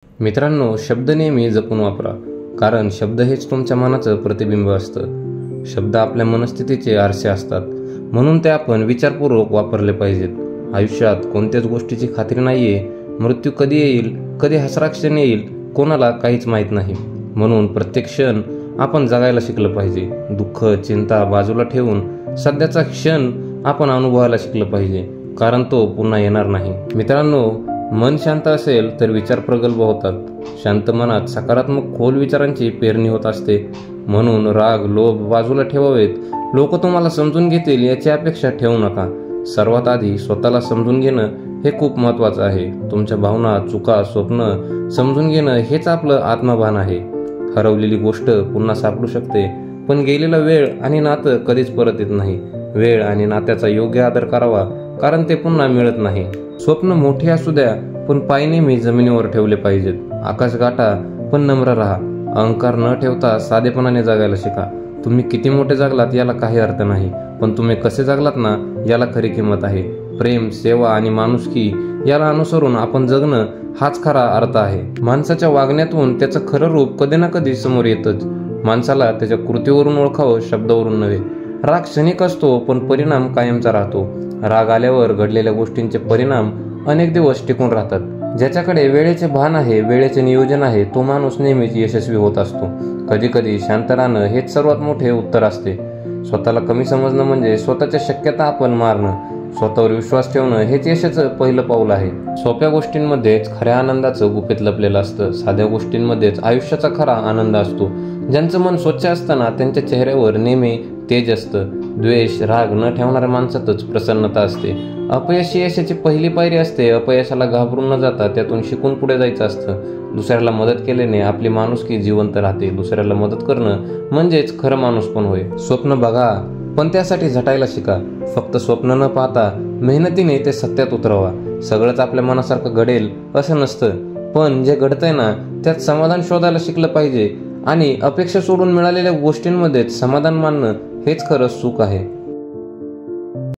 मित्रांनो, शब्द नेहमी जपून वापरा, कारण शब्द हेच तुमच्या मनाचं प्रतिबिंब असतं. शब्द आपल्या मनस्थितीचे आरसे असतात, म्हणून ते आपण विचारपूर्वक वापरले पाहिजेत. आयुष्यात कोणत्याच गोष्टीची खात्री नाहीये. मृत्यू कधी येईल, कधी हसरा क्षण येईल, कोणाला काहीच माहीत नाही. म्हणून प्रत्येक क्षण आपण जगायला शिकलं पाहिजे. दुःख, चिंता बाजूला ठेवून सध्याचा क्षण आपण अनुभवायला शिकलं पाहिजे, कारण तो पुन्हा येणार नाही. मित्रांनो, मन शांत असेल तर विचार प्रगल्भ होतात. शांत मनात सकारात्मक खोल विचारांची पेरणी होत असते. म्हणून राग, लोभ बाजूला ठेवावेत. लोक तुम्हाला समजून घेतील याची अपेक्षा ठेवू नका. सर्वात आधी स्वतःला समजून घेणं हे खूप महत्त्वाचं आहे. तुमच्या भावना, चुका, स्वप्न समजून घेणं हेच आपलं आत्मभान आहे. हरवलेली गोष्ट पुन्हा सापडू शकते, पण गेलेला वेळ आणि नातं कधीच परत येत नाही. वेळ आणि नात्याचा योग्य आदर करावा, कारण ते पुन्हा मिळत नाही. स्वप्न मोठी असू द्या, पण पाय नेहमी जमिनीवर ठेवले पाहिजेत. आकाश गाठा, पण नम्र राहा. अहंकार न ठेवता साधेपणाने जगायला शिका. तुम्ही किती मोठे जगलात याला काही अर्थ नाही, पण तुम्ही कसे जगलात ना याला खरी किंमत आहे. प्रेम, सेवा आणि माणुसकी याला अनुसरून आपण जगणं हाच खरा अर्थ आहे. माणसाच्या वागण्यातून त्याचं खरं रूप कधी ना कधी समोर येतच. माणसाला त्याच्या कृतीवरून ओळखावं, शब्दावरून नव्हे. राग क्षणिक असतो, पण परिणाम कायमचा राहतो. राग आल्यावर घडलेल्या गोष्टींचे परिणाम अनेक दिवस टिकून राहतात. ज्याच्याकडे वेळेचे भान आहे, वेळेचे नियोजन आहे, तो माणूस नेहमीच यशस्वी होत असतो. कधी कधी शांत राहणं हेच सर्वात मोठे उत्तर असते. स्वतःला कमी समजणं म्हणजे स्वतःच्या शक्यता आपण मारणं. स्वतःवर विश्वास ठेवणं हेच यशाचं पहिलं पाऊल आहे. सोप्या गोष्टींमध्येच खऱ्या आनंदाचं गुपित लपलेलं असतं. साध्या गोष्टींमध्येच आयुष्याचा खरा आनंद असतो. ज्यांचं मन स्वच्छ असताना त्यांच्या चेहऱ्यावर नेहमी तेज असतं. द्वेष, राग न ठेवणाऱ्या माणसातच प्रसन्नता असते. अपयश ही यशाची पहिली पायरी असते. अपयशाला घाबरून न जाता त्यातून शिकून पुढे जायचं असतं. दुसऱ्याला मदत केल्याने आपली माणुसकी जिवंत राहते. दुसऱ्याला मदत करणं म्हणजेच खरं माणूस पण होय. स्वप्न बघा, पण त्यासाठी झटायला शिका. फक्त स्वप्न न पाहता मेहनतीने ते सत्यात उतरवा. सगळंच आपल्या मनासारखं घडेल असं नसतं, पण जे घडतंय ना त्यात समाधान शोधायला शिकलं पाहिजे. आणि अपेक्षा सोडून मिळालेल्या गोष्टींमध्येच समाधान मानणं हेच खरं सुख आहे.